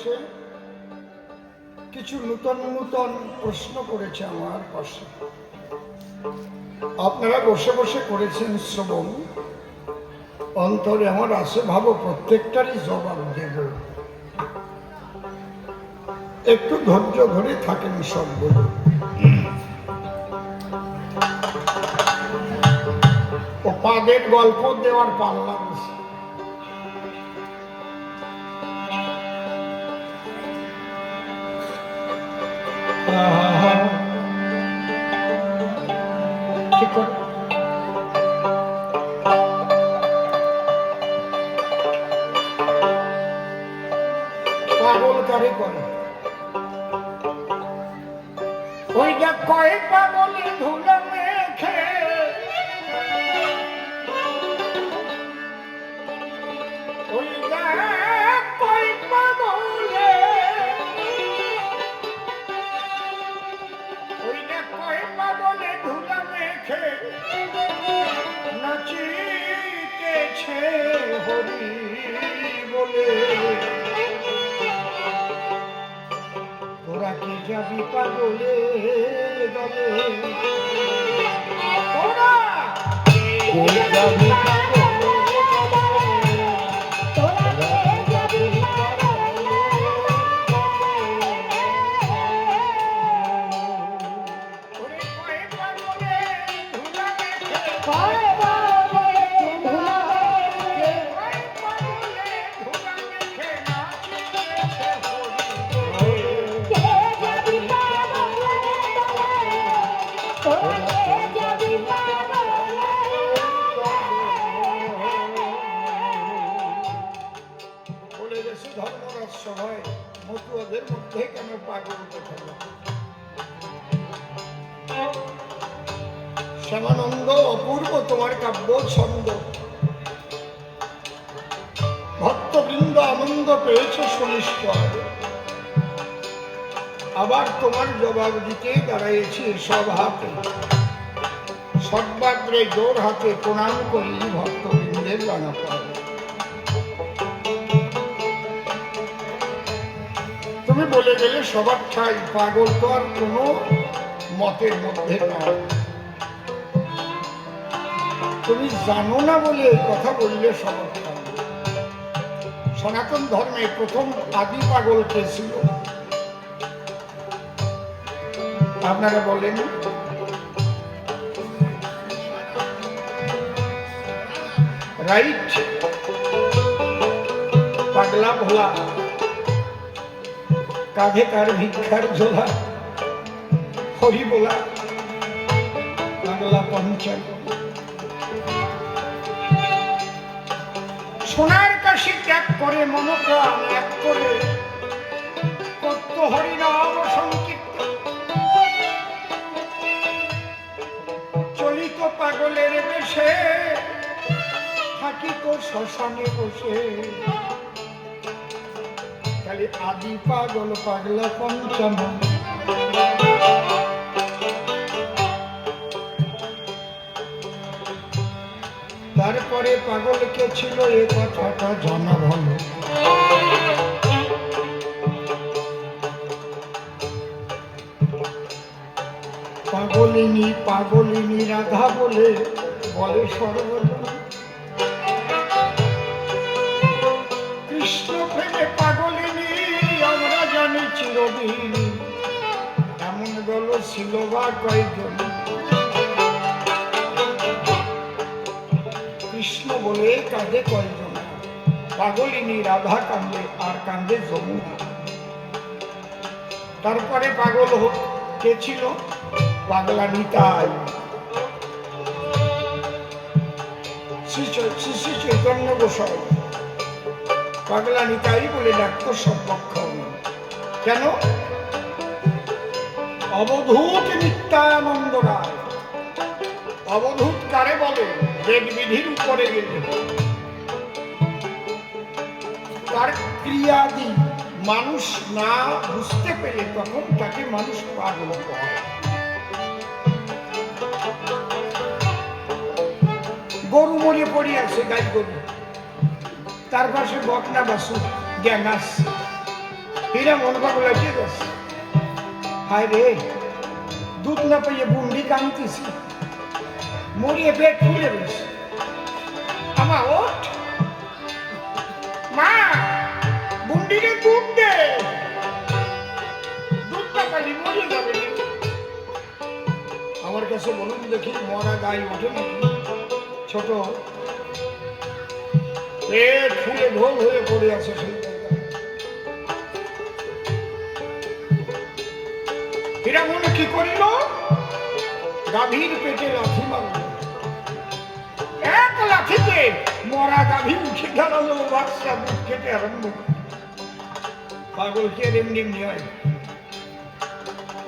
বসে কিছু নূতন নূতন প্রশ্ন করেছে আমার পাশে। আপনারা বসে বসে করেছেন শ্রবণ, অন্তরে আমার আছে ভাবো প্রত্যেকটারই জবাব দেব। একটু ধৈর্য ধরে থাকেন সবগুলো। ও পাদের গল্প দেওয়ার পাল্লা আছে। পাগল কারে করে? ওই যে কয় পাগলে ধুলা মেখে ওই যে কয় পাগলে ওই যে কয় পাগলে ধুলা মেখে নাচিতেছে হরি বলে। তোরা কি যাবি পাগলে দলে? তোরা যাবি ধর্মরাজ সভায় মতুয়াদের মধ্যে কেন পাগল কথা? শ্যামানন্দ অপূর্ব তোমার কাব্য ছন্দ, ভক্তবৃন্দ আনন্দ পেয়েছে সুনিশ্চয়। আবার তোমার জবাব দিতে দাঁড়াইছি সব হাতে, সর্বাগ্রে জোর হাতে প্রণাম করি ভক্তবৃন্দের রানা পায়। তুমি বলে গেলে সবার ঠাই, পাগল তো আর কোনো মতের মধ্যে নয়। তুমি জানো না বলে কথা বললে সবার ঠাই। সনাতন ধর্মে প্রথম আদি পাগল কে ছিল আপনারা বলেন? রাইট, পাগলা ভোলা, কাঁধে তার ভিক্ষার ঝোলা, হরি বলা, পাগলা পঞ্চাল। সোনার কাশি ত্যাগ করে মনোপ্রাণ এক করে কত হরিনাম সংকীর্তন। চলিত পাগলের বেশে থাকিত শ্মশানে বসে। খালি আদি পাগল পাগলা পঞ্চানন। তারপরে পাগল কে ছিল এ কথাটা জানা ভালো। পাগলিনী পাগলিনী রাধা বলে বলে সর্বজন। কৃষ্ণ প্রেমে পাগলিনী আমরা জানি চিরদিন। এমন দল ছিল বা কয়েকজন। কৃষ্ণ বলে কাঁদে কয়েকজন, পাগলিনী রাধা কান্দে আর কান্দে যমুনা। তারপরে পাগল কে ছিল? পাগলা নিতাই। শ্রী চৈতন্য গোসাই পাগলা নিতাই বলে ডাক্ত সর্বক্ষ। কেন? অবধূত নিত্যানন্দ রায়। অবধূত কারে বলে? বেদ বিধির উপরে গেলে তার ক্রিয়াদি মানুষ না বুঝতে পেরে তখন তাকে মানুষ পাগল করে। গরু মরে পড়ে আছে, গাই গরু, তার পাশে বকনা বাসু জ্ঞান আসছে, এরা মন পাগল লাগিয়ে গেছে। হায় রে, দুধ না পেয়ে বুন্ডি কাঁদতেছি, মরিয়ে পেট ফুলে রয়েছে। আমা ওঠ, মা বুন্ডিকে দুধ দে, দুধটা পালি মরিয়ে যাবে। আমার কাছে বলুন দেখি, মরা গায়ে ওঠে নাকি? ছোট পেট ফুলে ঢোল হয়ে পড়ে আছে সেই জায়গায়। এরা মনে কি করিল? গাভীর পেটে লাথি মারল। এক লাথিতে মরা গাভী উঠে দাঁড়ালো, বাচ্চা দুধ খেতে আরম্ভ করে। পাগল কে এমনি এমনি হয়?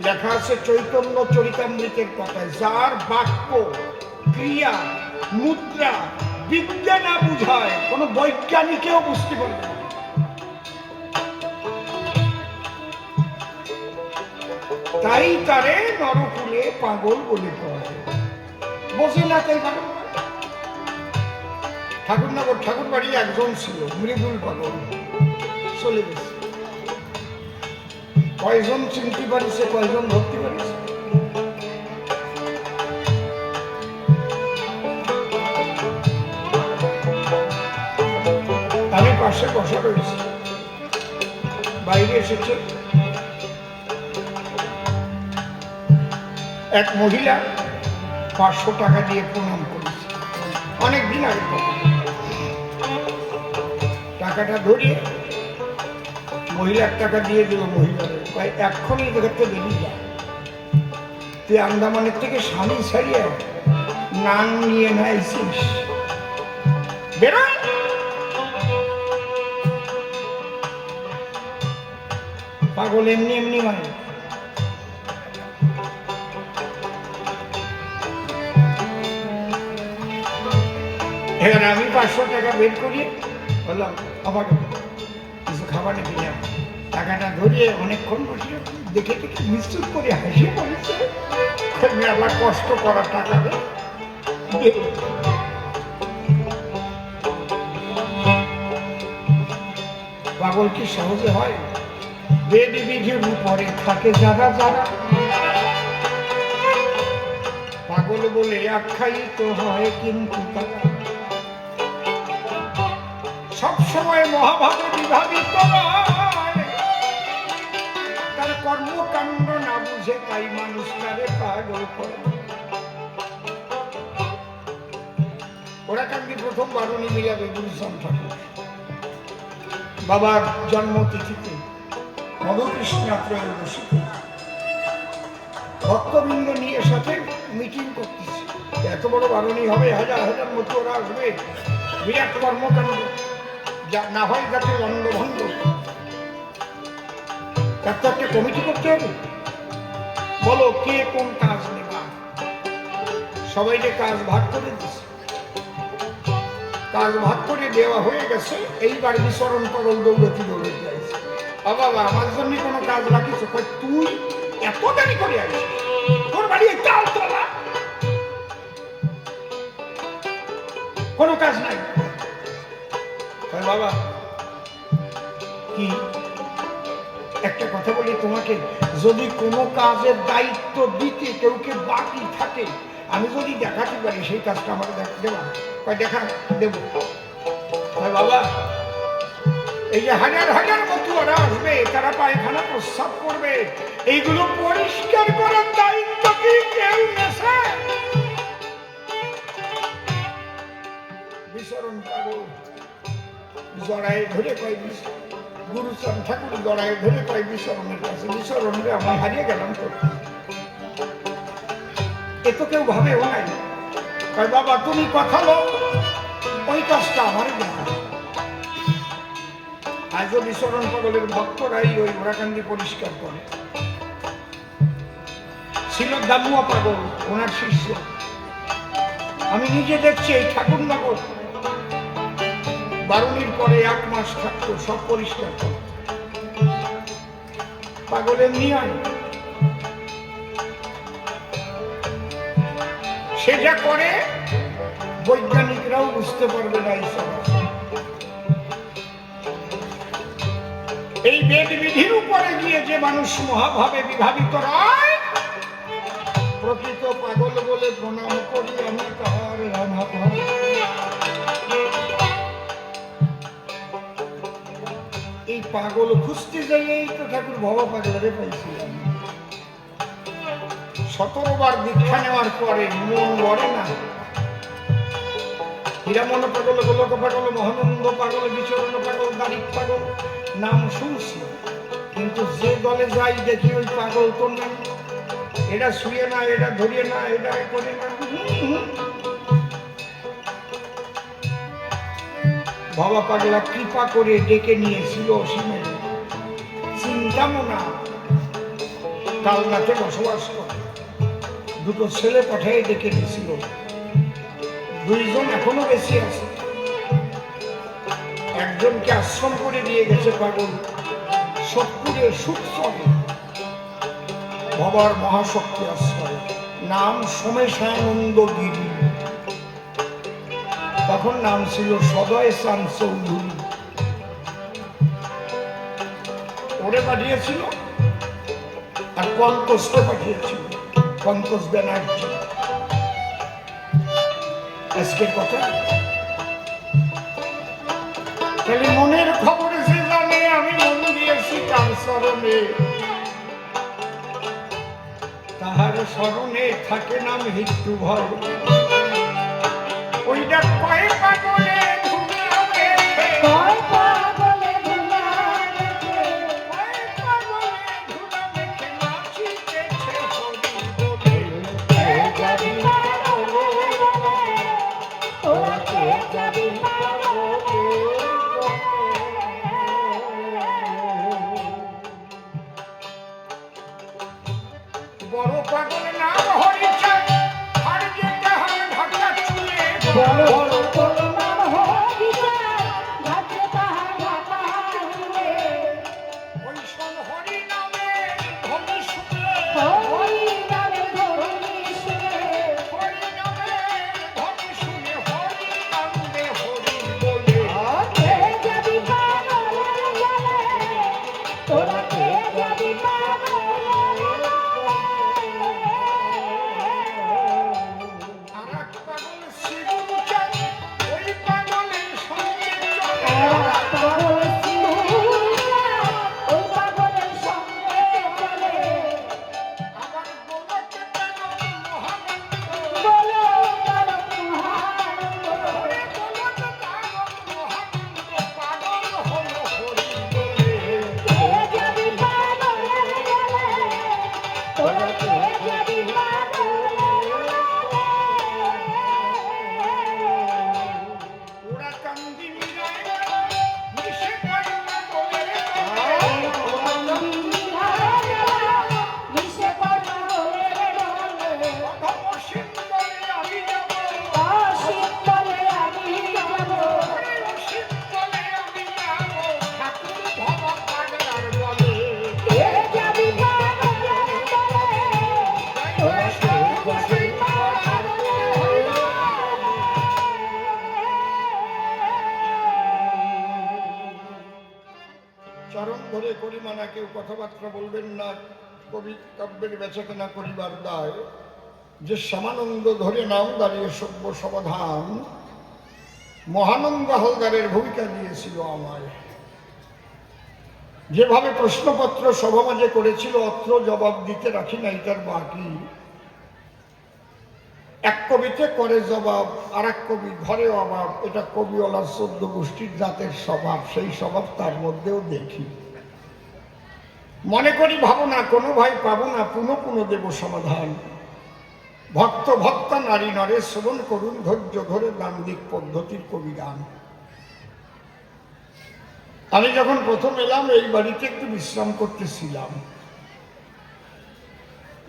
লেখা আছে চৈতন্য চরিতামৃতের কথায়, যার বাক্য, ক্রিয়া, মুদ্রা, বিদ্যা না বুঝায় কোন বৈজ্ঞানিকেও বুঝতে পারবে না। তাই তারে নরকুলে পাগল বলে পাওয়া যায়। বোঝে না তাই পাগল। ঠাকুরনগর ঠাকুর বাড়ি একজন ছিল মৃদুল পাগল, চলে গেছে। কয়জন চিনতে পারিছে, কয়জন ধরতে পারিছে? আমি পাশে বসা রয়েছি, বাইরে এসেছে এক মহিলা, 500 টাকা দিয়ে প্রণাম করেছে। অনেকদিন আগে টাকাটা ধরিয়ে মহিলার টাকা দিয়ে দিল। মহিলার ভাই এক্ষুনি দেখতে বেরিয়ে যা, তুই আন্দামানের থেকে স্বামী ছাড়িয়ে নান নিয়ে নাইছিস, বেরোয়। পাগল এমনি এমনি মানে। এবার আমি 500 টাকা বের করি, বললাম আমাকে কিছু খাবার কিনে। টাকাটা ধরিয়ে অনেকক্ষণ বসে দেখে দেখে নিশ্চিত করে হাসি পড়েছে। আবার কষ্ট করা টাকা পাগল কি সহজে হয়? দেবী বিধির উপরে থাকে যারা যারা, পাগল বলে আখ্যায়িত হয় কিন্তু তারা সবসময় মহাভাবে বিভাবিত নয়। তার কর্মকাণ্ড না বুঝে তাই মানুষ তারে পাগল করে। ওরা কান্দি প্রথম বারণী মিলাবে গুরুচাঁদ ঠাকুর বাবার জন্মতিথিতে নবকৃষ্ণ ত্রয়োদশীতে ভক্তবৃন্দ নিয়ে সাথে মিটিং করতেছে। এত বড় বারণী হবে, হাজার হাজার মতো ওরা আসবে, বিরাট কর্মকাণ্ড, যা না হয় যাতে লন্ডভন্ড। তার তো একটা কমিটি করতে হবে। বলো কে কোন কাজ নেবা? সবাইকে কাজ ভাগ করে দিচ্ছে। কাজ ভাগ করে দেওয়া হয়ে গেছে। এইবার বিচরণ পাগল দৌড়তি দৌড়তে যাইছে। বাবা আমার জন্য কোনো কাজ রাখিস? তুই এত দেরি করে আসিস, তোর বাড়ি চাল তোলা, কোনো কাজ নাই। বাবা কি একটা কথা বলি তোমাকে, যদি কোনো কাজের দায়িত্ব দিতে কেউকে বাকি থাকে, আমি যদি দেখাতে পারি সেই কাজটা আমার দেবা, দেখা দেব। বাবা এই যে হাজার হাজার মতুয়ারা আসবে, তারা পায়খানা প্রস্রাব করবে, এইগুলো পরিষ্কার করার দায়িত্ব কি কেউ নেছে? বিচরণ পাগল জড়ায় ধরে কয়, গুরুচাঁদ ঠাকুর জড়ায় ধরে কয় বিচরণের কাছে, বিচরণে আমি হারিয়ে গেলাম তো। এ তো কেউ ভাবেও নাই। কয় বাবা তুমি কথা লো, ওই কাজটা আমার দেখা। আজও বিচরণ পাগলের ভক্তরাই ওই ঘোড়াকান্দি পরিষ্কার করে। ছিল দামুয়া পাগল, ওনার শিষ্য। আমি নিজে দেখছি এই ঠাকুরনগর বারুণীর পরে 1 মাস থাকতো, সব পরিষ্কার করত। পাগল এমনি হয়, সে যা করে বৈজ্ঞানিকরাও বুঝতে পারবে না। এই সব এই বেদ বিধির উপরে গিয়ে যে মানুষ মহাভাবে বিভাবিত হয়, প্রকৃত পাগল বলে প্রণাম করি আমি তার রাধা। এই পাগল খুঁজতে যাই এই তো ঠাকুর ভবা পাগলরে পাইছিলাম। 17 বার দীক্ষা নেওয়ার পরে মন গড়ে না। হীরামন পাগল, গোলক পাগল, মহানন্দ পাগল, বিচরণ পাগল, দারিক পাগল নাম শুনছি, কিন্তু যে দলে যাই দেখি ওই পাগল তো নাই। এটা শুয়ে না, এটা ধরিয়ে না, এটা করে না। বাবা পাগলা কৃপা করে ডেকে নিয়েছিল অসীমের চিন্তামনা কালনাথে বসবাস করে। 2 ছেলে পাঠিয়ে ডেকে নিয়েছিল, 2জন এখনো বেশি আছে। একজনকে আশ্রম করে দিয়ে গেছে পাগল সত্তরের সুখে, বাবার মহাশক্তি আশ্রয়, নাম সোমেশানন্দ গিরি। তখন নাম ছিল সদয় চান চৌধুরী। ওরে পাঠিয়েছিল আর পঙ্কজকে পাঠিয়েছিল, পঙ্কজ ব্যানার্জি। আজকের কথা তাহলে মনের খবর সে জানে, আমি মন দিয়েছি তার স্মরণে, তাহার স্মরণে থাকে নাম মৃত্যু ভয়। ওইটা কয় পাগলে ধুলা মেখে, কয় পাগলে ধুলা মেখে, কয় পাগলে ধুলা মেখে নাচিতেছে হরি বলে। কে যাবি পাগলে, তোরা কে যাবি পাগলে। বড় পাগল নাম হরিচাঁদ, আর যেতে হয় ঢাকা চুলে। বড় পাগল নাম হরিচাঁদ, ঢাকে তাহার ঢাকা চুলে। ওই শোন হরি নামে ধ্বনি শুনে, হরি নামে ধ্বনি শুনে, হরি নামে ধ্বনি শুনে, হরি কান্দে হরি বলে। কে যাবি পাগলে গেলে, তোরা কে যাবি পাগলে। চরণ ধরে করিমানা, কেউ কথাবার্তা বলবেন না, কবি কাব্যের বেচাকেনা করিবার দায়। যে সমানন্দ ধরে নাও দাঁড়িয়ে সভ্য সমাধান, মহানন্দ হালদারের ভূমিকা দিয়েছিল আমায়। যেভাবে প্রশ্নপত্র সভামাঝে করেছিল, অত্র জবাব দিতে রাখি নাই তার বাকি। এক কবিতে করে জবাব, আর এক কবি ঘরে অভাব। এটা কবিওয়ালার 14 গোষ্ঠীর জাতের স্বভাব, সেই স্বভাব তার মধ্যেও দেখি। মনে করি ভাবনা কোনো ভাই পাবো না, পুনঃ পুনঃ দেব সমাধান। ভক্ত ভক্তা নারী নরে শ্রবণ করুন, ধৈর্য ধরে দান্দিক পদ্ধতির কবিগান। আমি যখন প্রথম এলাম এই বাড়িতে একটু বিশ্রাম করতেছিলাম,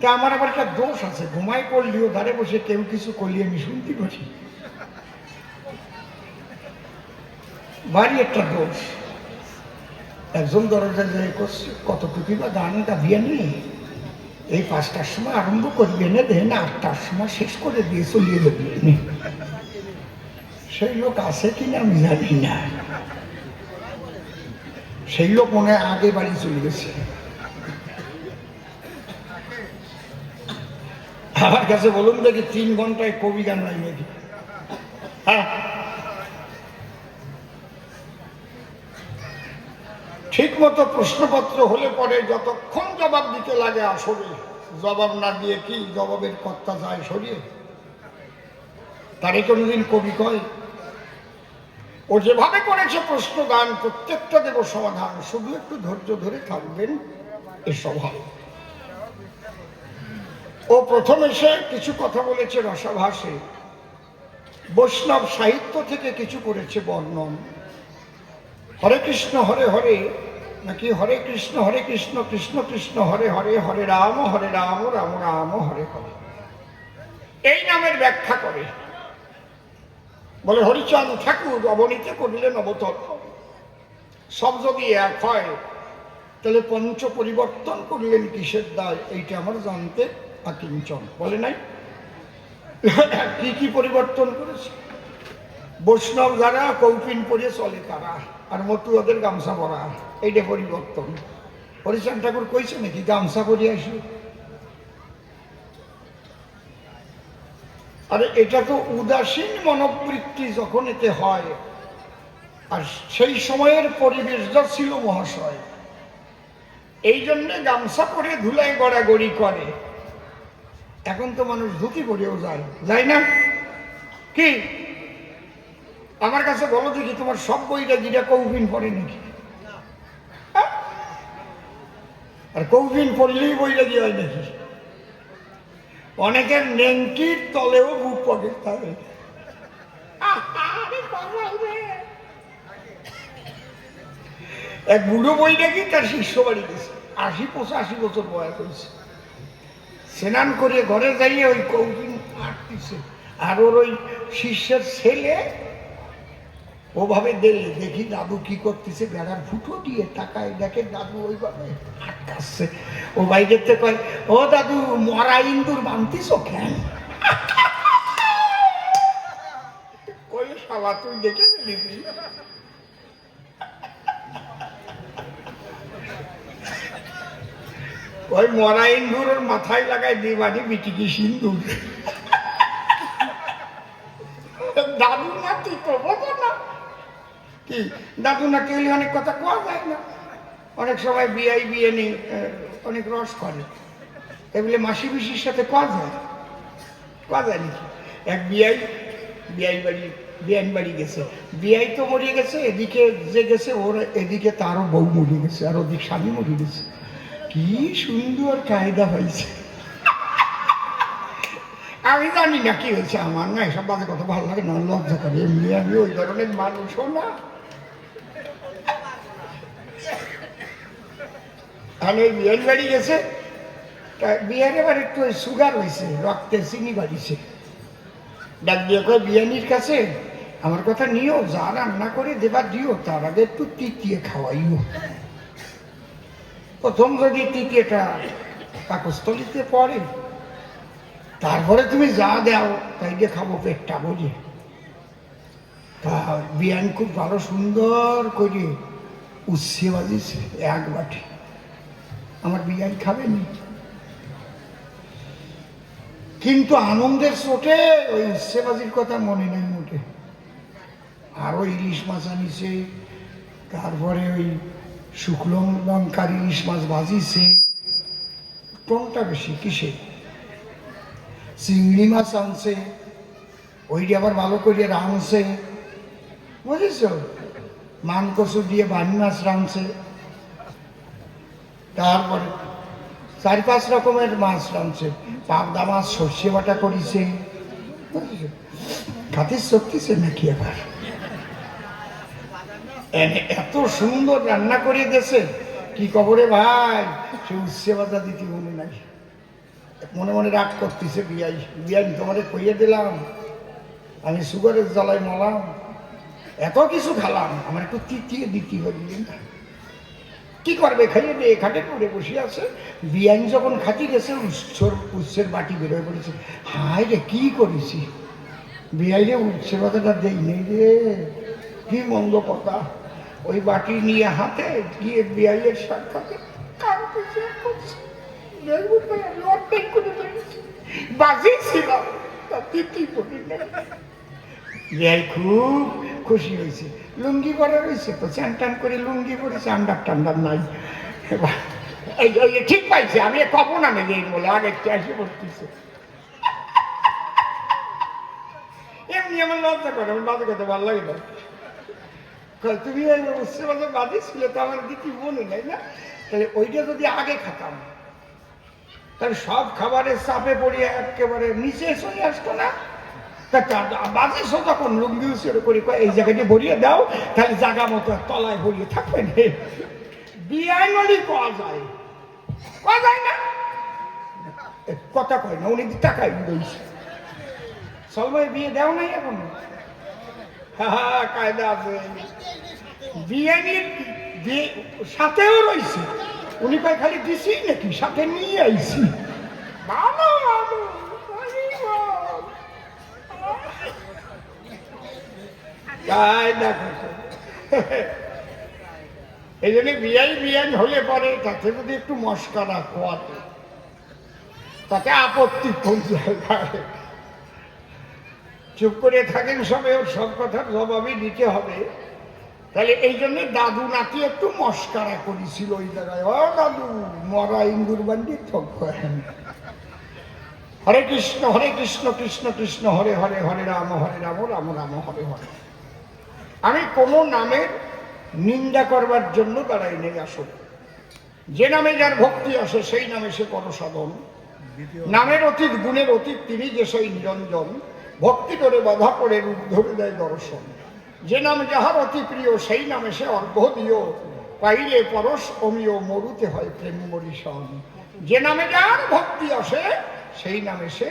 তা আমার আবার একটা দোষ আছে, ঘুমাই পড়লিও ধারে বসে কেউ কিছু করলি আমি শুনতে পারি, বাড়ি একটা দোষ। একজন দরজা যায় করছে, কতটুকু বা গান গাবিয়ে নিয়ে এই 5টার সময় আরম্ভ করবে না, দেন 8টার সময় শেষ করে দিয়ে চলিয়ে দেবে। সেই লোক আছে কিনা আমি জানি না। সেই লোক মনে হয় আগে বাড়ি চলে গেছে। আমার কাছে বলুন দেখি 3 ঘন্টায় কবি গান নাই নাকি? হ্যাঁ, ঠিক মতো প্রশ্নপত্র হলে পরে যতক্ষণ জবাব দিতে লাগে আসলে জবাব না দিয়ে কি জবাবের কর্তা যায় সরিয়ে? তারে কোনোদিন কবি কয়? ও যেভাবে করেছে প্রশ্নদান, প্রত্যেকটা দেব সমাধান, শুধু একটু ধৈর্য ধরে থাকবেন, এ স্বভাব। ও প্রথম এসে কিছু কথা বলেছে রসাভাসে, বৈষ্ণব সাহিত্য থেকে কিছু করেছে বর্ণন। হরে কৃষ্ণ হরে হরে নাকি হরে কৃষ্ণ কৃষ্ণ কৃষ্ণ হরে হরে, হরে রাম রাম রাম হরে হরে, এই নামের ব্যাখ্যা করে। বলে হরিচাঁদ ঠাকুর অবনীতে করিলেন অবতর। সব যদি এক হয় তাহলে পঞ্চ পরিবর্তন করলেন কিসের দায়, এইটা আমার জানতে আকিঞ্চন। বলে নাই কি কি পরিবর্তন করেছে? বৈষ্ণব যারা কৌপিন পরে চলে তারা, আর মতু ওদের গামছা পরা, এইটা পরিবর্তন। হরিচাঁদ ঠাকুর কইছে নাকি গামছা পরে আসি? আরে এটা তো উদাসীন মনোবৃত্তি যখন এতে হয়, আর সেই সময়ের পরিবেশ যা ছিল মহাশয়, এই জন্যে গামছা পরে ধুলায় গড়াগড়ি করে। এখন তো মানুষ ধুতি পরেও যায় না কি? আমার কাছে বলো দেখি তোমার সব বইটা গিরা কৌপিন পড়ে নাকি? আর কৌপিন পড়লেই বইটা গিয়ে হয় নাকি? অনেকের নেংটির তলেও বুক পকেট থাকে। এক বুড়ো বই নাকি তার শিষ্য বাড়ি গেছে, 80-85 বছর বয়স হয়েছে। স্নান করে ঘরে যাইয়ে ওই কৌপিন আটতেছে, আর ওর ওই শিষ্যের ছেলে ওভাবে দিলে দেখি দাদু কি করতেছে, বেড়ার ফুটো দিয়ে তাকায়, দেখে দাদু ওইভাবে আটকাচ্ছে। ও বাইরেতে কয়, ও দাদু মরা ইন্দুর বানতিস কেন? ওই শালা তুই দেখে নিবি। ওই মরা ইন্দুর ওর মাথায় লাগায় দিবানি বিটিকি সিন্দুর। দাদু না তুই তো বোঝো না কি? দাদু না কেউ অনেক কথা কোয়া যায় না। অনেক সময় বিয়ে নেই, অনেক রস করে, এগুলো মাসি পিসির সাথে কোয়া যায় নাকি? এক বিয়াই বাড়ি গেছে, বিয়াই তো মরে গেছে, এদিকে যে গেছে ওর এদিকে তারও বউ মরে গেছে, আর ওদিক স্বামী মরে গেছে। কি সুন্দর কায়দা হয়েছে। আমি জানি না কি হয়েছে, আমার না এসব বাজে কথা ভালো লাগে না, লজ্জা করে। এমনি আমি ওই ধরনের মানুষও না। আমি ওই বিয়ার বাড়ি গেছে, বিয়ার এবার একটু সুগার হয়েছে, রক্তে চিনি বাড়িছে। ডাক দিয়ে কয় বিয়ানির কাছে আমার কথা নিও, যা রান্না করে দেবার দিও, তার আগে একটু তিতিয়ে খাওয়াইও। প্রথম যদি তৃতীয়টা পাকস্থলিতে পড়ে, তারপরে তুমি যা দাও তাই দিয়ে খাবো পেটটা বুঝে। তা বিয়ান খুব ভালো সুন্দর করে উচ্ছে বাজিয়েছে 1 বাটি। আমার বিয়ান খাবেনি, কিন্তু আনন্দের চোটে ওই উচ্ছে বাজির কথা মনে নেই মোটে। আরো ইলিশ মাছ আনিছে, তারপরে ওই শুকনো লঙ্কার ইলিশ মাছ ভাজিছে। কোনটা বেশি কিসে? চিংড়ি মাছ আনছে, ওইটি আবার ভালো করে রাঁধছে, বুঝেছ? মান কচু দিয়ে বানি মাছ রাঁধছে, তারপরে 4-5 রকমের মাছ রাঁধছে, পাবদা মাছ সর্ষে বাটা করেছে। খাতির সত্যিছে নাকি? আবার এত সুন্দর রান্না করে দিয়েছে, কি কবরে ভাই, সে উচ্ছে বাজা দিতে মনে নাই। মনে মনে রাগ করতেছে বিয়াই তোমারে কইয়ে দিলাম, আমি সুগারের জ্বালায় মলাম, এত কিছু খেলাম, আমার একটু তিতিয়ে দিতে হবে না। কি করবে, খাইয়ে দিয়ে খাটে করে বসে আছে। বিয়াইন যখন খাতি গেছে, উচ্ছের বাটি বেরোয় পড়েছে। হায় রে, কি করেছি বিয়াই রে, উচ্ছে কথাটা দেই নেই রে, কি মন্দ কথা। ওই বাটি নিয়ে হাতে গিয়ে বিয়াইয়ের সাক্ষাতে বাজি ছিল বিয়াই খুব খুশি হয়েছে, লুঙ্গি পরা রয়েছে তো, চান টান করে লুঙ্গি পরেছে, আন্ডার টান্ডার নাই। ঠিক পাইছে, আমি কব না নেই বলে আগে একটু এসে পড়তেছে। এমনি আমার লজ্জা করে, আমার বাজে কথা ভালো লাগে না। তুমি উচ্চ বাজার বাজে ছিল তো আমার দিদি মনে নাই না, তাহলে ওইটা যদি আগে খেতাম তাহলে সব খাবারের চাপে পড়িয়ে একেবারে নিচে চলে আসতো না। বাজেছো তখন লুঙ্গি উচের করে এই জায়গাটি ভরিয়ে দাও, তাহলে জায়গা মতো তলায় ভরিয়ে থাকবেন। বিয়াই নলি কয়া যায় না, কথা কয় না, উনি টাকাই দিয়েছে। সবাই বিয়ে দেও নাই এখন, কায়দা আছে। বিয়ানির সাথেও রয়েছে, উনি কয় খালি দিছি নাকি, সাথে নিয়ে আইছি। ভালো ভালো এই জন্য বিয়ান হলে পরে তাতে যদি একটু মস্কারা খোয়াতে তাতে আপত্তি কোন জায়গায়। চুপ করে থাকেন সবে, ওর সব কথার জবাবই দিতে হবে। তাহলে এই জন্য দাদু নাতি একটু মস্কারা করেছিল ওই জায়গায়। ও দাদু মরা ইন্দুর বান্ডি ঠক করেন। হরে কৃষ্ণ কৃষ্ণ কৃষ্ণ হরে হরে, হরে রাম রাম রাম হরে হরে। আমি কোনো নামের নিন্দা করবার জন্য দাঁড়াই নেই। আসলে যে নামে যার ভক্তি আসে সেই নামে সে করো সাধন। নামের অতীত গুণের অতীত তিনি যে সেই নিরঞ্জন, ভক্তি করে বাধা পড়ে রূপ ধরে দেয় দর্শন। যে নাম যাহার অতি প্রিয় সেই নামে সে অর্ঘ্য দিও, পাইলে পরশ অমিয় মরুতে হয় প্রেম বরিশন। যে নামে যার ভক্তি আসে সেই নামে সে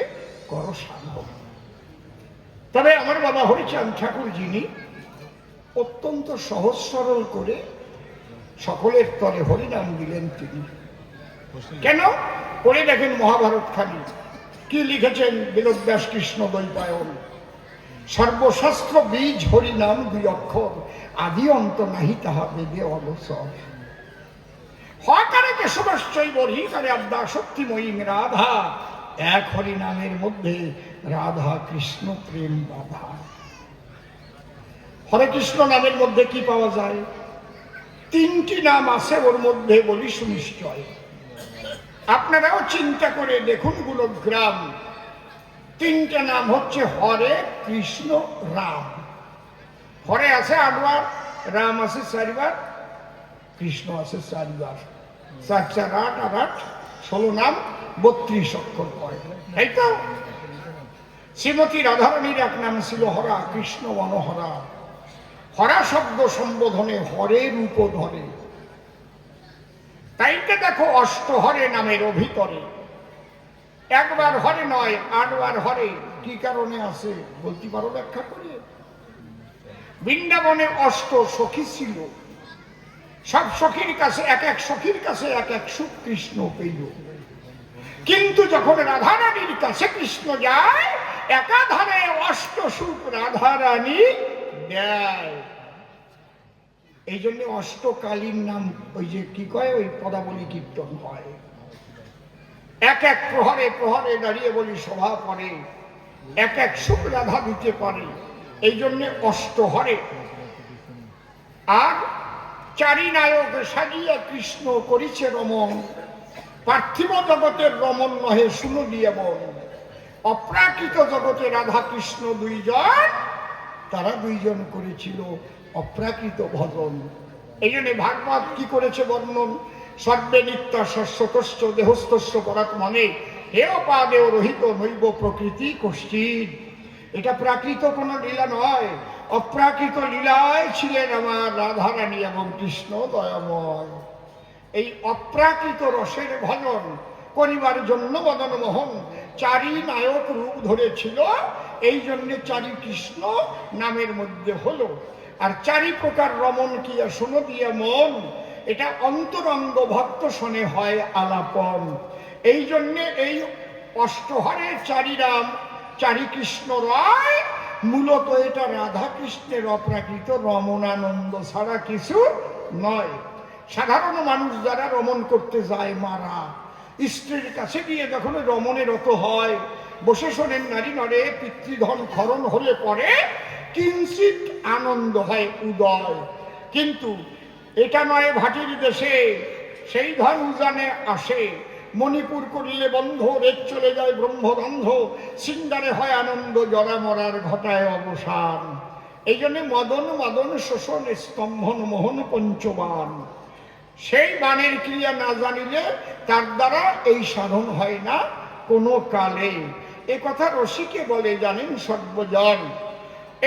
করো সাধন। তবে আমার বাবা হরিচাঁদ ঠাকুর যিনি অত্যন্ত সহজ সরল করে সকলের তরে হরিনাম দিলেন তিনি। কেন করে দেখেন মহাভারত খালি কি লিখেছেন বেদব্যাস কৃষ্ণ দ্বৈপায়ন। সর্বশাস্ত্র বীজ হরিনাম দুই অক্ষর, আদি অন্ত নাহি তাহা বেদে অলসর। হকারে কেশবশ্চৈব হরিকারে আদ্যা শক্তিময়ী রাধা, এক হরিনামের মধ্যে রাধা কৃষ্ণ প্রেম বাধা। হরে কৃষ্ণ নামের মধ্যে কি পাওয়া যায়? তিনটি নাম আছে ওর মধ্যে বলি সুনিশ্চয়। আপনারাও চিন্তা করে দেখুন গুণগ্রাম, তিনটা নাম হচ্ছে হরে কৃষ্ণ রাম। হরে আছে 8 বার, রাম আছে 4 বার, কৃষ্ণ আছে 4 বার। 4 4 8 আর 8 16 নাম, 32 অক্ষর পড়ে, তাই তো? শ্রীমতী রাধারানীর এক নাম ছিল হরা, কৃষ্ণ মনোহরা। হরা শব্দ সম্বোধনে হরে রূপ ধরে, তাইতে দেখো অষ্টহরে নামের ভিতরে একবার হরে নয় 8 বার হরে। কি কারণে আছে বলতে পারো ব্যাখ্যা করে? বৃন্দাবনে অষ্ট সখী ছিল, সব সখীর কাছে এক এক সখীর কাছে এক এক সুখ কৃষ্ণ পেল। কিন্তু যখন রাধারানীর কাছে কৃষ্ণ যায় একাধারে অষ্ট সুখ রাধারানী দেয়। এই জন্য অষ্টকালীন নাম ওই যে কি কয় ওই পদাবলী কীর্তন হয়। এক এক প্রহরে প্রহরে দাঁড়িয়ে বলি সভা করে, এক এক সুখ রাধা দিতে পারে, এই জন্য অষ্টহরে। আর 4 নায়ক সাজিয়া কৃষ্ণ করিছে রমন, পার্থিব জগতের রমন নহে শুনো দিয়ে বল। অপ্রাকৃত জগতে রাধা কৃষ্ণ 2 জন, তারা 2 জন করেছিল অপ্রাকৃত ভজন। এই জন্য ভাগবত কি করেছে বর্ণন? সর্বে নিত্য শস্যতস্য দেহস্থস্য পরাত্মনে হেয় পাদেও রহিত নৈব প্রকৃতি কশ্চিৎ। এটা প্রাকৃত কোনো লীলা নয়, অপ্রাকৃত লীলায় ছিলেন আমার রাধারানী এবং কৃষ্ণ দয়াময়। এই অপ্রাকৃত রসের ভজন করিবার জন্য মদন মোহন 4 নায়ক রূপ ধরেছিল। এই জন্য 4 কৃষ্ণ নামের মধ্যে হলো। আর 4 প্রকার রমন কি শোনো দিয়ে মন, এটা অন্তরঙ্গ ভক্ত শোনে হয় আলাপন। এই জন্যে এই অষ্টহরে 4 রাম 4 কৃষ্ণ রায় মূলত এটা রাধা কৃষ্ণের অপ্রাকৃত রমণানন্দ ছাড়া কিছু নয়। সাধারণ মানুষ যারা রমণ করতে যায়, মারা স্ত্রীর কাছে গিয়ে যখন রমণে রত হয়, বসে শোনেন নারী নরে পিতৃধন খরণ হলে পরে কিঞ্চিত আনন্দ হয়, উদয়। কিন্তু এটা নয় ভাটির দেশে, সেই ধন উজানে আসে। মণিপুর করিলে বন্ধ, রেত চলে যায় ব্রহ্মরন্ধ, সিঙ্গারে হয় আনন্দ, জরা মরার ঘটায় অবসান। এই জন্য মদন মদন শোষণ স্তম্ভন মোহন পঞ্চবান। সেই বাণের ক্রিয়া না জানিলে তার দ্বারা এই সাধন হয় না কোনো কালে। এ কথা রসিকে বলে জানেন সর্বজন।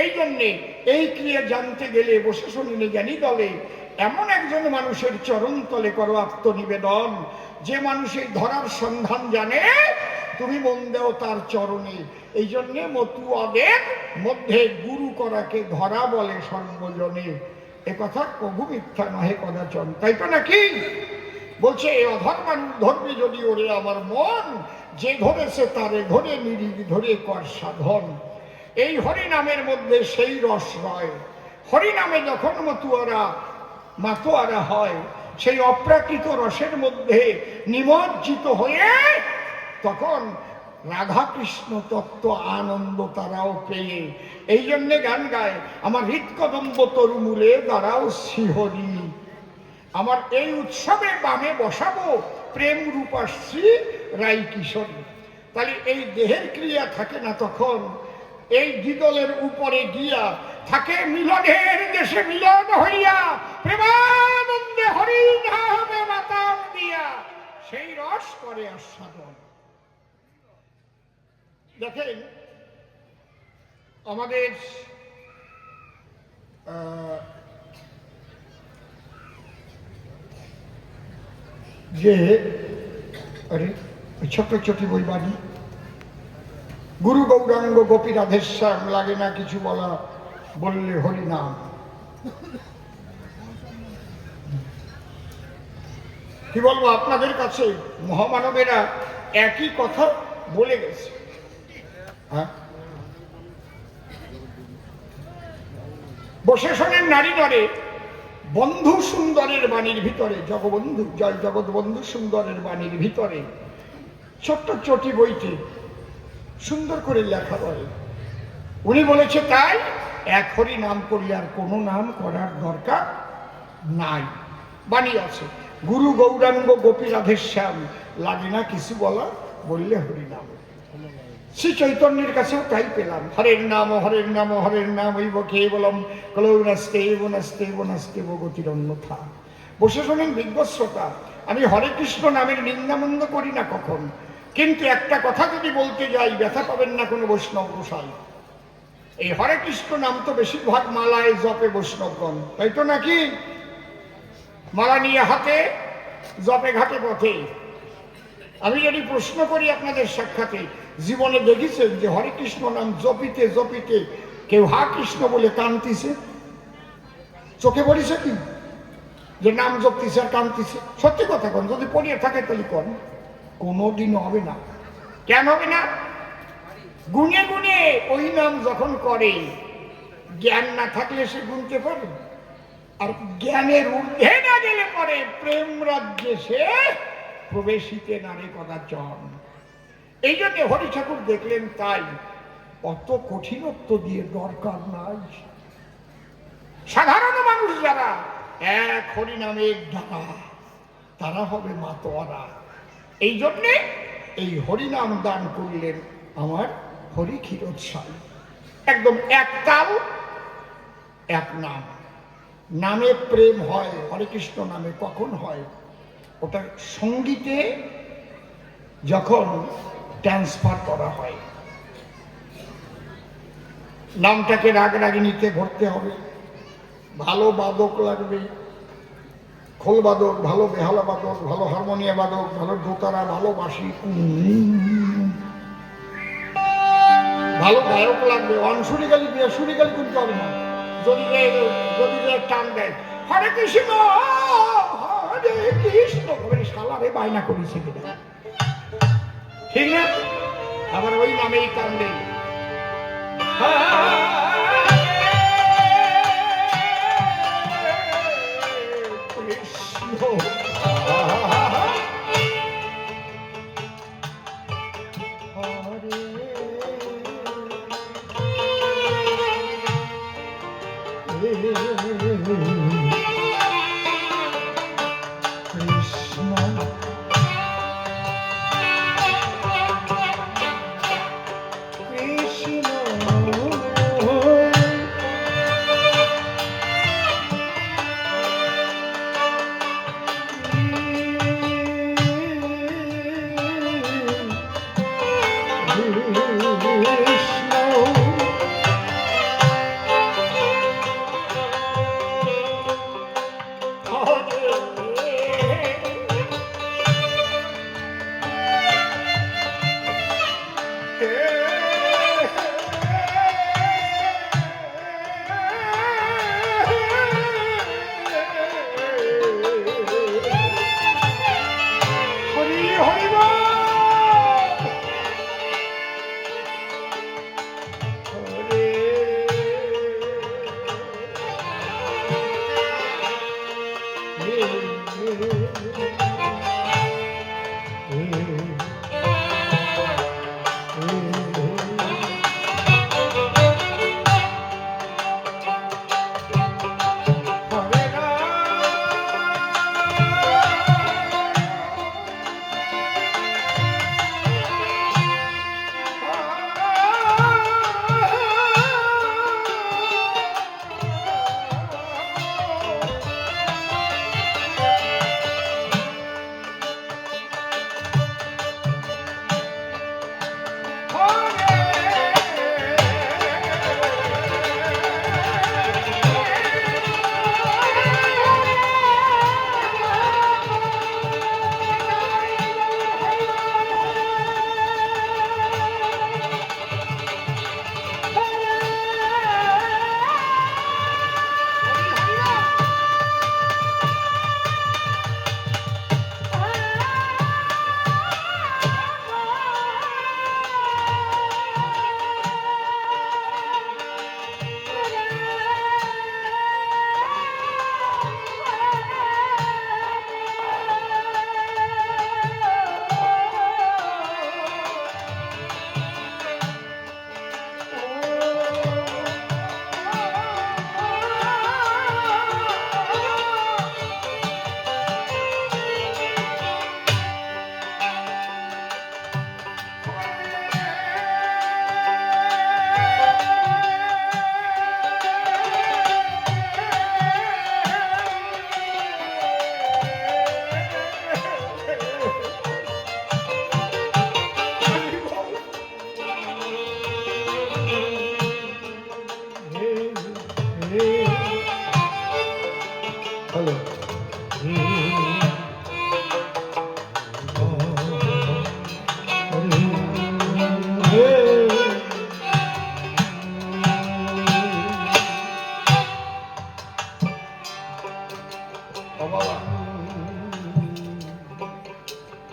এই জন্যে এই ক্রিয়া জানতে গেলে বসে শুনিলে জ্ঞানী দলে এমন একজন মানুষের চরণ তলে করো আত্মনিবেদন। যে মানুষ এই ধরার সন্ধান জানে, তুমি মন দেও তার চরণে। এই জন্যে মতুয়াদের মধ্যে গুরু করাকে ধরা বলে সর্বজনে। এ কথা কভু মিথ্যা নহে কদাচন, তাই তো নাকি? বলছে এই অধর মানুষ ধরবে যদি ওরে আমার মন, যে ধরেছে তারে ধরে নিরিখ ধরে কর সাধন। এই হরিনামের মধ্যে সেই রস রয়। হরিনামে যখন মাতোয়ারা হয়, সেই অপ্রাকৃত রসের মধ্যে নিমজ্জিত হয়ে তখন রাধা কৃষ্ণ তত্ত্ব আনন্দ তারাও পেয়ে এই জন্যে গান গায়, আমার হৃৎকদম্ব তরুমূলে দাঁড়াও শিহরি। আমার এই উৎসবে বামে বসাবো প্রেম রূপাশ্রী রাই কিশোরী। তাহলে এই দেহের ক্রিয়া থাকে না, তখন এই দ্বিদলের উপরে গিয়া থাকে মিলনের দেশে মিলন হইয়া, প্রেমানন্দে হরি নামে মাতাম দিয়া সেই রস করে আস্বাদন। দেখেন আমাদের যে ছোট্ট ছোটি বই বাড়ি, গুরু গৌরাঙ্গ গোপী রাধেশ্যাম, লাগে না কিছু বলা, বললে হরি নাম। কি বলবো আপনাদের কাছে, মহামানবেরা একই কথা বলে গেছে। হ্যাঁ, বসে শোনেন নারী নরে বন্ধু সুন্দরের বাণীর ভিতরে, জগবন্ধু জয় জগৎ বন্ধু সুন্দরের বাণীর ভিতরে ছোট্ট চটি বইটি সুন্দর করে লেখা বলে। উনি বলেছে তাই এক হরি নাম করলে আর কোনো নাম করার দরকার নাই। বাণী আছে, গুরু গৌরাঙ্গ গোপী রাধেশ্যাম, লাগে না কিছু বলা, বললে হরি নাম। শ্রী চৈতন্যের কাছেও তাই পেলাম, হরের নাম হরের নাম হরের নাম ওই কেবলম কলৌ নাস্তে নাস্তে নাস্তে গতির অন্যথা। বসে শোনেন বিজ্ঞশ্রোতা, আমি হরে কৃষ্ণ নামের নিন্দামন্দ করি না কখন, কিন্তু একটা কথা যদি বলতে যাই ব্যথা পাবেন না কোনো বৈষ্ণব গোসাই। এই হরে কৃষ্ণ নাম তো বেশিরভাগ মালায় জপে বৈষ্ণবগণ, তাই তো নাকি? মালা নিয়ে হাতে জপে ঘাটে পথে। আমি যদি প্রশ্ন করি আপনাদের সাক্ষাতে, জীবনে দেখেছেন যে হরে কৃষ্ণ নাম জপিতে জপিতে কেউ হা কৃষ্ণ বলে কান্তিছে? চোখে পড়িছে কি যে নাম জপতিছে আর কান্তিছে? সত্যি কথা কোন, যদি পড়িয়ে থাকে তাহলে কোন কোনোদিন হবে না। কেন হবে না? গুনে গুনে ওই নাম যখন করে, জ্ঞান না থাকলে সে গুনতে পারে, আর জ্ঞানের ঊর্ধ্বে না গেলে পরে প্রেম রাজ্যে সে প্রবেশিতে নারে কদাচন। এই জন্য হরি ঠাকুর দেখলেন তাই অত কঠিনত্ব দিয়ে দরকার নাই। সাধারণ মানুষ যারা এক হরি নামের ডাকা, তারা হবে মাতোয়ারা। এই জন্যে এই হরিনাম দান করলেন আমার হরি ক্ষীরোৎসাহী। একদম এক তাল এক নাম, নামে প্রেম হয়। হরে কৃষ্ণ নামে কখন হয়? ওটা সঙ্গীতে যখন ট্রান্সফার করা হয়। নামটাকে রাগ রাগিনীতে ভরতে হবে, ভালো বাদক লাগবে, খোল বাদক, ভালো বেহালা বাদক, ভালো হারমোনিয়া বাদক, ভালো দোতারা, ভালো বাঁশি, ভালো গায়ক লাগবে। অনসুরি গালি দিয়ে সুরি গালি করতে হবে না। যদি টান দেয় হরে কৃষ্ণ হরে কৃষ্ণ, সালারে বায়না করেছে কিনা, ঠিক না? আবার ওই নামেই টান দেয়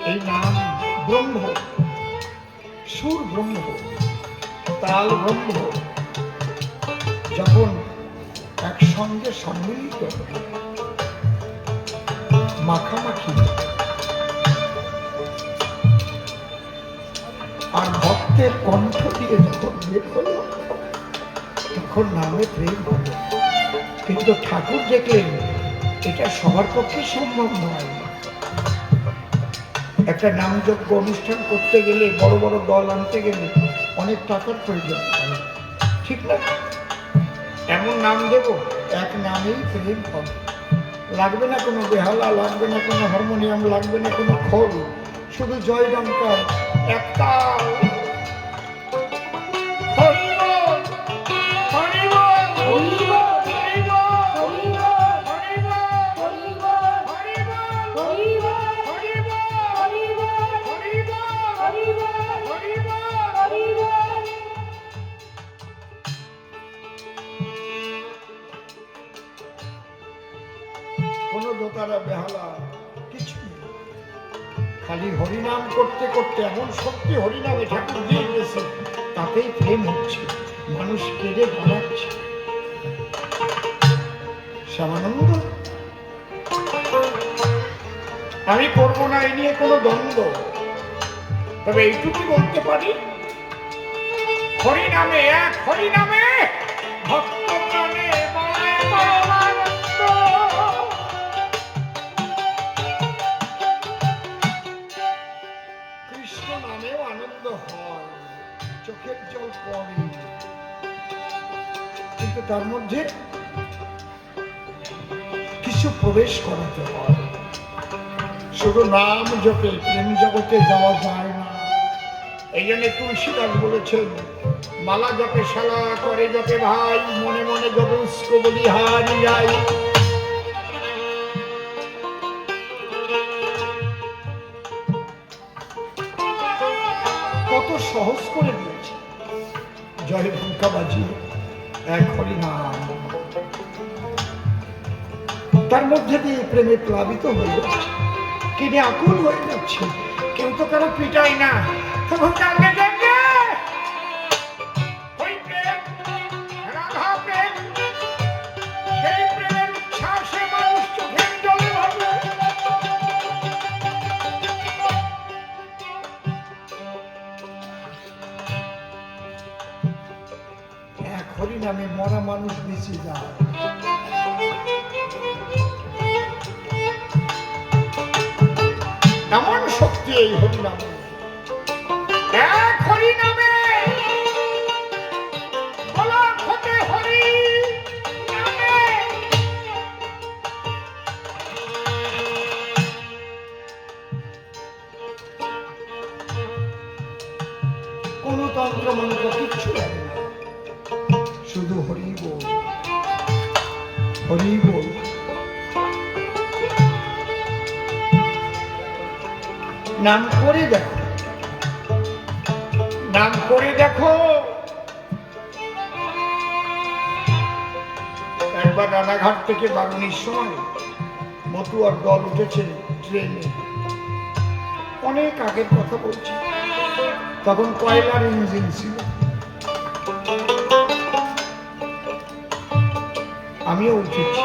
এই নাম ব্রহ্ম, সুর ব্রহ্ম, তাল ব্রহ্ম যখন একসঙ্গে সম্মিলিত মাখামাখি আর ভক্তের কণ্ঠ দিয়ে যখন বের হলো তখন নামে প্রেম হলো। কিন্তু ঠাকুর দেখলেন এটা সবার পক্ষে সম্ভব নয়। একটা নামযজ্ঞ অনুষ্ঠান করতে গেলে, বড় বড় দল আনতে গেলে অনেক টাকার প্রয়োজন হয়, ঠিক না? এমন নাম দেব, এক নামেই প্রেম হবে। লাগবে না কোনো বেহালা, লাগবে না কোনো হারমোনিয়াম, লাগবে না কোনো খোল, শুধু জয় ডঙ্কার একটা কোনো দোতারা বেহালা কিছু নেই। খালি হরিনাম করতে করতে এমন শক্তি হরিনামে ঠাকুর দিয়ে গেছে, তাতেই প্রেম হচ্ছে। মানুষ কেঁদে ঘনাচ্ছে। শ্যামানন্দ, আমি করবো না এ নিয়ে কোনো দ্বন্দ্ব, তবে এইটুকু বলতে পারি, হরি নামে এক হরি নামে ভক্ত প্রাণে কৃষ্ণ নামেও আনন্দ হয়, চোখের জল পড়ে, কিন্তু তার মধ্যে কিছু প্রবেশ করাতে হয়। শুধু নাম জপে প্রেম জগতে যাওয়া যায় না। এই জন্য তুলসীদাস বলেছেন, মালা জপে শালা করে জপে ভাই, মনে মনে জপে উস্কো বলি হারি যাই। কত সহজ করে দিয়েছে, জয় ঘণ্টা বাজিয়ে এক হরি নাম, তার মধ্যে দিয়ে প্রেমে প্লাবিত হয়ে যাচ্ছে, কেনে আকুল হয়ে যাচ্ছে। কেউ তো কারো পিটাই না, তখন কাঁদবে কাঁদবে। ওই প্রেম, রাধা প্রেম, সেই প্রেমের উচ্ছ্বাসে মানুষ চোখের জলে ভাবে। এক হরি নামে মরা মানুষ বেঁচে যায়। এমন শক্তি এই হরি নামে। এক হরি নামে গোলক হতে হরি নামে। কোন তন্ত্র মন্ত্র কিচ্ছু লাগে না, শুধু হরি বল, হরি বল। নাম করে দেখো, নাম করে দেখো। একবার রানাঘাট থেকে বারুনির সময় মতুয়ার দল উঠেছে ট্রেনে, অনেক আগের কথা বলছি, তখন কয়লার ইঞ্জিন ছিল। আমিও উঠেছি,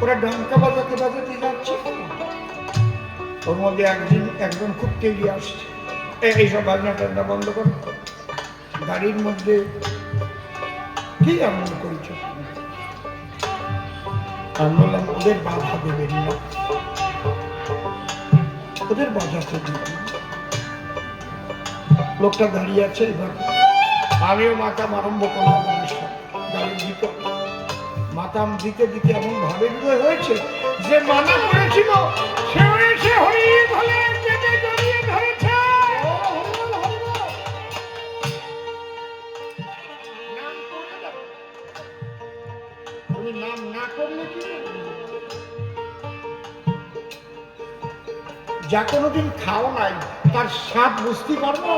ওরা ডঙ্কা বাজাতে বাজাতে যাচ্ছে, ওর মধ্যে একজন খুব তেলি আসছে, এইসব বাজনা টাজনা বন্ধ করো, গাড়ির মধ্যে কি আনন্দ করেছ? আমি বললাম, ওদের বাধা দেবেন না, ওদের বাজাতে দেবেন। লোকটা দাঁড়িয়ে আছে, এবার আমিও মাতাম আরম্ভ করলাম, গাড়ির ভিতর মাতাম দিতে দিতে এমন ভাবে বিদয় হয়েছে যে মানা করেছিল সেও এসে হরি বলে পেটে জড়িয়ে ধরেছে। নাম করে দাও, তুমি নাম না করলে কি? যা কোনোদিন খাও নাই তার স্বাদ বুঝতে পারবো?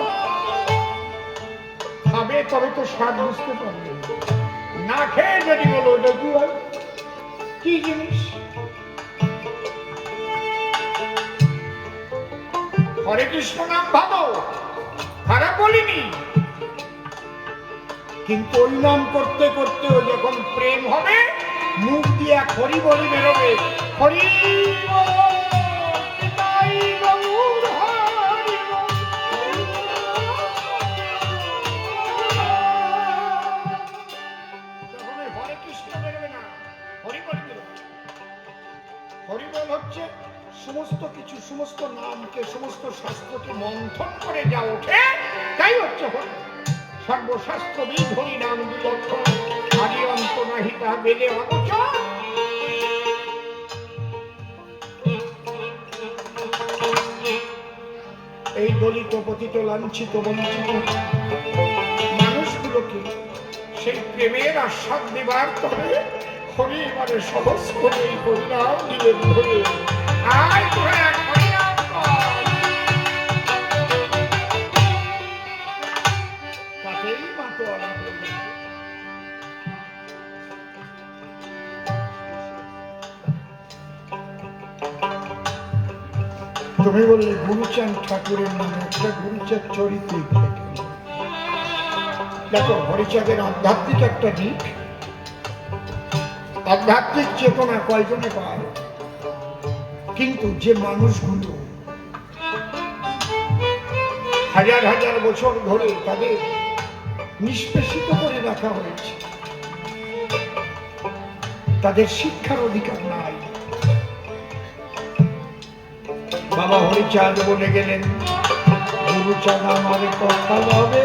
খাবে তবে তো স্বাদ বুঝতে পারবে, না খেয়ে যদি বলো ওটা কি হয়, কি জিনিস? হরে কৃষ্ণ নাম ভালো, খারাপ বলিনি, কিন্তু ওই নাম করতে করতে ও যখন প্রেম হবে, মুখ দিয়ে হরি বলি বেরোবে, হরি হরিবল হচ্ছে সমস্ত কিছু, সমস্ত নামকে, সমস্ত শাস্ত্রকে মন্থন করে যা ওঠে তাই হচ্ছে হরি। সর্বশাস্ত্রবিদ হরি নাম বিলক্ষণ, আদি অন্ত নাহি তাহা বেদে অগোচর। এই দলিত পতিত লাঞ্ছিত বঞ্চিত মানুষগুলোকে সেই প্রেমের আস্বাদ দেবার তবে হরি এবারে সহজ করে এই হরিনাম দিলেন ধরে। আয় তোরা এক হরিনাম কর, তাতেই মাতোয়ারা হয়ে। তুমি বললে গুরুচাঁদ ঠাকুরের নামে একটা গুরুচাঁদ চরিত্র দেখো হরিচাঁদের আধ্যাত্মিক একটা দিক, আধ্যাত্মিক চেতনা কয়জনে পায়, কিন্তু যে মানুষগুলো হাজার হাজার বছর ধরে তাদের নিষ্পেষিত করে রাখা হয়েছে, তাদের শিক্ষার অধিকার নাই। বাবা হরিচাঁদ বলে গেলেন, গুরুচাঁদ আমার কথা হবে,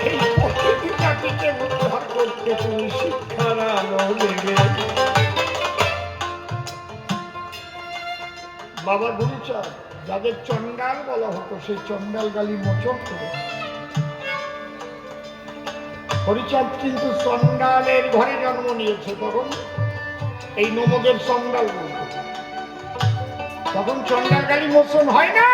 এই প্রকৃতিটাকে উদ্ধার করতে তুমি শিক্ষার আলো দেবে। বাবা গুরুচাঁদ যাদের চণ্ডাল বলা হতো, সেই চণ্ডাল গালি মোচন করে। হরিচাঁদ কিন্তু চণ্ডালের ঘরে জন্ম নিয়েছে, তখন এই নমদের চণ্ডাল বলতো, তখন চণ্ডাল গালি মোচন হয় না।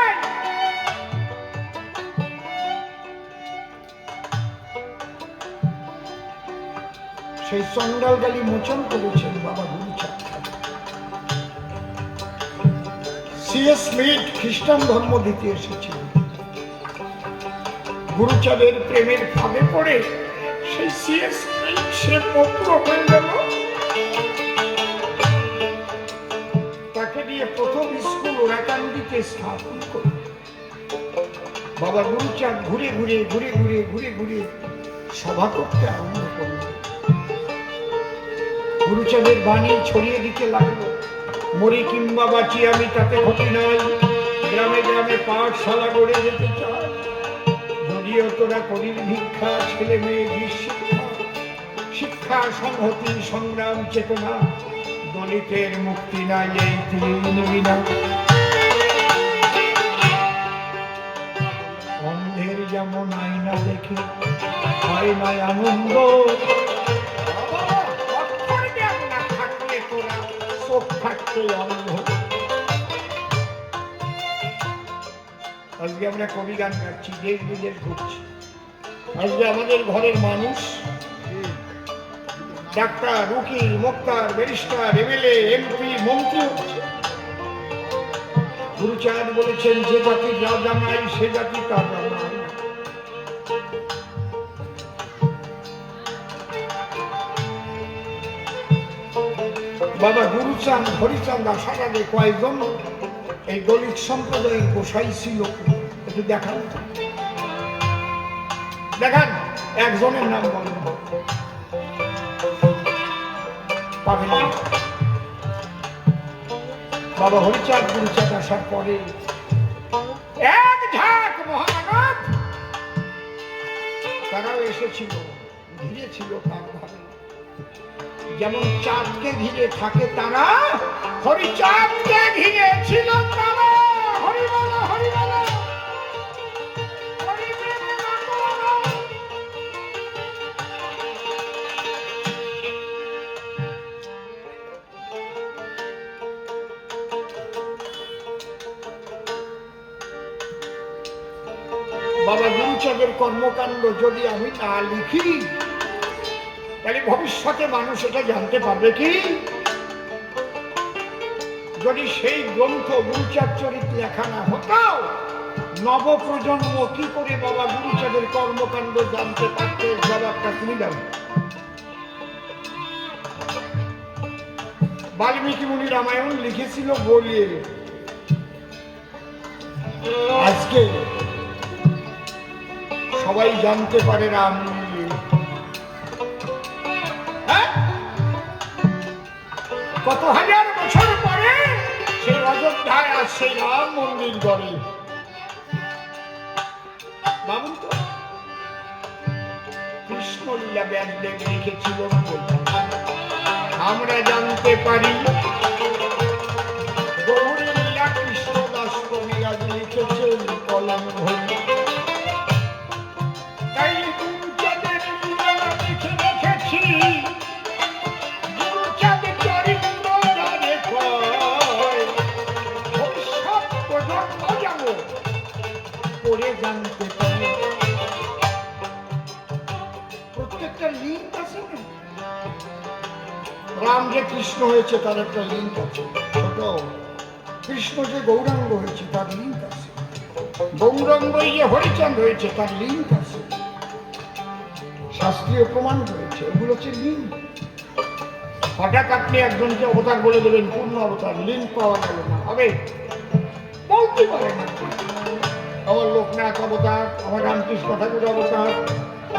সেই চণ্ডাল গালি মোচন করেছেন বাবা গুরুচাঁদ। সিএস স্মিথ খ্রিস্টান ধর্ম দিতে এসেছিলেন, গুরুচাঁদের প্রেমের ফাঁদে পড়ে সেই সিএস স্মিথ সে পত্র হয়ে গেল। তাকে দিয়ে প্রথম স্কুল ওরাকান্দিতে স্থাপন করে বাবা গুরুচাঁদ ঘুরে ঘুরে ঘুরে ঘুরে ঘুরে ঘুরে সভা করতে আরম্ভ করল। গুরুচাঁদের বাণী ছড়িয়ে দিতে লাগলো, মরি কিংবা বাঁচি আমি তাতে ক্ষতি নাই, গ্রামে গ্রামে পাঠশালা গড়ে যেতে চাই, যদিও তোরা করির ভিক্ষা, ছেলে মেয়ে শিক্ষা, শিক্ষা সংহতি সংগ্রাম চেতনা, দলিতের মুক্তি নাই এই তিনই না। অন্ধের যেমন আয়না দেখে হয় না আনন্দ, আজকে আমরা কবি গান গাচ্ছি, দেশ বিদেশ ঘুরছি। আজকে আমাদের ঘরের মানুষ ডাক্তার, উকিল, মোক্তার, ব্যারিস্টার, এমএলএ, এমপি, মন্ত্রী হচ্ছে। গুরুচাঁদ বলেছেন, যে জাতির রাজা নাই সে জাতি তার রাজা নাই। বাবা গুরুচাঁদ হরিচাঁদ আসার আগে কয়েকজন এই দলিত সম্প্রদায়ের গোসাই ছিল, একটু দেখান দেখান, একজনের নাম বলেন। বাবা হরিচাঁদ গুরুচাঁদ আসার পরে এক ঝাঁক মহামানব তারাও এসেছিল, ঘিরেছিল তার ঘরে, যেমন চাঁদকে ঘিরে থাকে তারা হরিচাঁদকে ঘিরে ছিল তারা। হরিবল হরিবল বাবা গুরুচাঁদের কর্মকাণ্ড যদি আমি না লিখি, তাহলে ভবিষ্যতে মানুষ এটা জানতে পারবে কি? যদি সেই গ্রন্থ গুরুচাঁদ চরিত লেখা না হতো, নবপ্রজন্ম কি করে বাবা গুরুচাঁদের কর্মকাণ্ড জানতে পারতে? জবাবটা তুমি দাও। বাল্মীকি মুনি রামায়ণ লিখেছিল বলে আজকে সবাই জানতে পারে রাম। কত হাজার বছর পরে সেই অযোধ্যায় আজ সেই রাম মন্দির গড়ে। ভাবুন তো, কৃষ্ণলীলা ব্যাসদেব লিখেছিল আমরা জানতে পারি, গৌরীলীলা কৃষ্ণদাস কবি আজ লিখেছেন কলম ধরি। তাই গুরুচাঁদের লীলা লিখে রেখেছি, গুরুচাঁদ চরিত্র জানে কয়, ভবিষ্যৎ প্রজন্ম যাব পড়ে জানতে পারে। প্রত্যেকটা লিঙ্ক আছে না, রাম যে কৃষ্ণ হয়েছে তার একটা লিঙ্ক আছে, ছোট কৃষ্ণ যে গৌরাঙ্গ হয়েছে তার লিঙ্ক আছে, গৌরাঙ্গ যে হরিচাঁদ হয়েছে তার লিঙ্ক আছে। শাস্ত্রীয় প্রমাণ রয়েছে, এগুলো হচ্ছে লিঙ্ক। হঠাৎ আপনি একজনকে অবতার বলে দেবেন, পূর্ণ অবতার, লিঙ্ক পাওয়া গেল না, হবে? বলতে পারেন আমার লোকনাথ অবতার, আমার রামকৃষ্ণ ঠাকুর অবতার,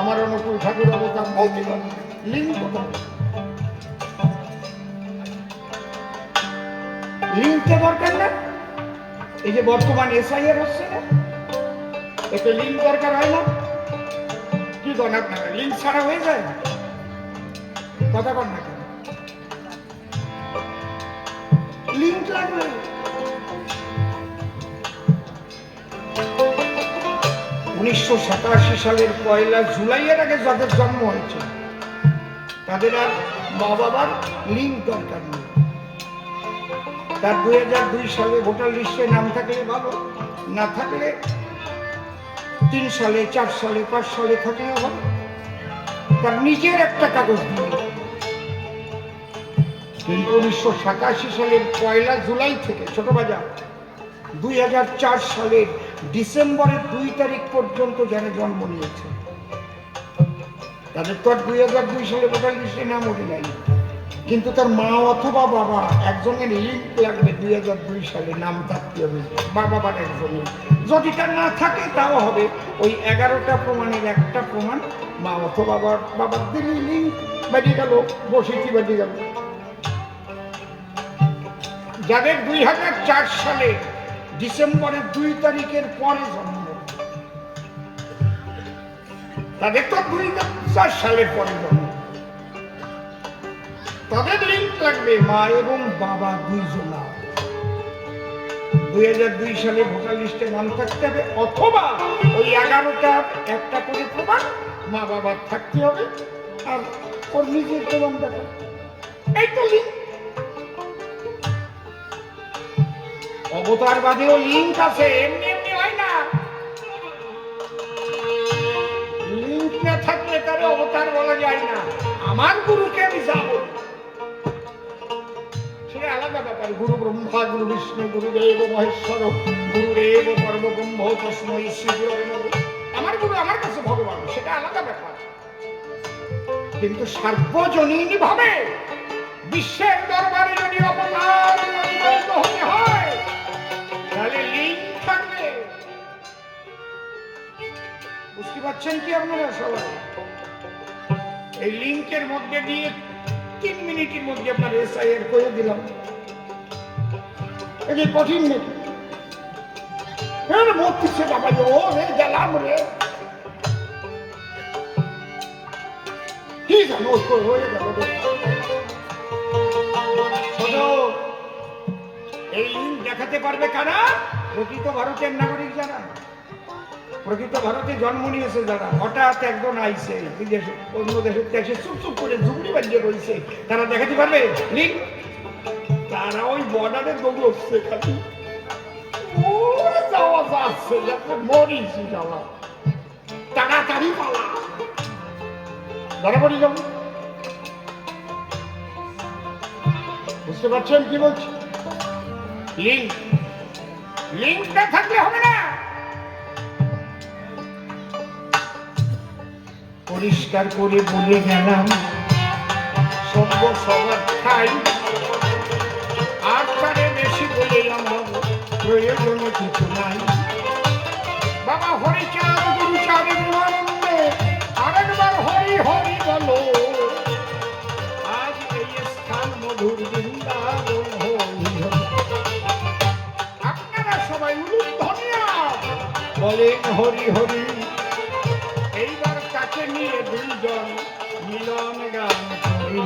আমার অনুকূল ঠাকুর অবতার, বলতে পারেন, লিঙ্ক কোথায়? লিঙ্কটা দরকার না? এই যে বর্তমান এসআইআর হচ্ছে না, এতে লিঙ্ক দরকার হয় না? কি করেন আপনারা, লিঙ্ক ছাড়া হয়ে যায় না? কথা কর না কেন? লিঙ্ক লাগবে। 1987 সালের 1 জুলাইয়ের আগে যাদের জন্ম হয়েছে তাদের আর মা বাবার লিঙ্ক দরকার নেই। তার 2002 সালে ভোটার লিস্টে নাম থাকলে ভালো, না থাকলে 3 সালে 4 সালে 5 সালে থাকলেও ভালো, তার নিজের একটা কাগজ দিয়ে। কিন্তু 1987 সালের 1 জুলাই থেকে ছোট বাজার 2004 সালের ডিসেম্বরের 2 তারিখ পর্যন্ত যারা জন্ম নিয়েছে তাদের তো আর 2002 সালে ভোটার লিস্টে নাম ওঠে নাই, কিন্তু তার মা অথবা বাবা একজনের লিঙ্ক লাগবে, 2002 সালে নাম থাকতে হবে মা বাবার একজনের। যদি তার না থাকে তাও হবে, ওই 11টা প্রমাণের একটা প্রমাণ মা অথবা বাবার দিলে লিঙ্ক বেরিয়ে গেল, বসেছি বেরিয়ে গেল। যাদের 2004 সালে ডিসেম্বরের 2 তারিখের পরে জন্ম, তাদের তো 2004 সালের পরে জন্ম, তাদের লিঙ্ক লাগবে মা এবং বাবা দুইজনা। 2002 সালে ভোটার লিস্টে নাম থাকতে হবে, অথবা ওই 11টা একটা করে প্রমাণ মা বাবার থাকতে হবে, আর ওর নিজের প্রমাণ দেখা, এই তো লিঙ্ক। অবতারবাদেও লিঙ্ক আছে, এমনি এমনি হয় না। লিঙ্ক না থাকলে তারে অবতার বলা যায় না। আমার গুরুকে আমি যাবো, সেটা আলাদা ব্যাপার। গুরু ব্রহ্মা গুরু বিষ্ণু গুরুদেব মহেশ্বর গুরুদেব পরম ব্রহ্ম তস্মৈ শ্রী গুরুবে নমঃ। আমার গুরু আমার কাছে ভগবান, সেটা আলাদা ব্যাপার। কিন্তু সার্বজনীন ভাবে বিশ্বের দরবারে যদি অবতার পরিচালিত হতে হয় তাহলে লিঙ্ক থাকবে। বুঝতে পারছেন কি আপনারা সবাই? এই লিঙ্কের মধ্যে দিয়ে 3 মিনিটের মধ্যে আপনার এসআইআর করে দিলাম। এটা কঠিন নাকি? মরতেছে বাবা, ও রে গেলাম রে, কি জানো হয়ে গেল। এই লিঙ্ক দেখাতে পারবে কারা? প্রকৃত ভারতের নাগরিক যারা, প্রকৃত ভারতে জন্ম নিয়েছে যারা। হঠাৎ একজন আইছে বিদেশ, অন্য দেশের দেশে চুপ করে ঝুঁকড়ি বাজিয়ে রয়েছে, তারা দেখাতে পারবে লিঙ্ক? তারা ওই বর্ডারে দৌড়ছে, খালি যাওয়া যাচ্ছে, যাতে মরিস যাওয়া, তাড়াতাড়ি পালা, ধরা পড়ি যাবো। বুঝতে পারছেন কি বলছি? লিঙ্ক, লিঙ্কটা থাকলে হবে না। পরিষ্কার করে বলে গেলাম সভ্য সবার ঠাই, আর তারে বেশি বলে আমার প্রয়োজন কিছু নাই। বাবা হরিচাঁদ গুরুচাঁদ গুরুনন্দে আরেকবার হরি হরি বলো, আজ এই স্থান মধুর বৃন্দাবন হরি। আপনারা সবাই উলুধ্বনিয়া বলেন হরি হরি। এইবার কাছে নিয়ে দুইজন মিলন গান করি।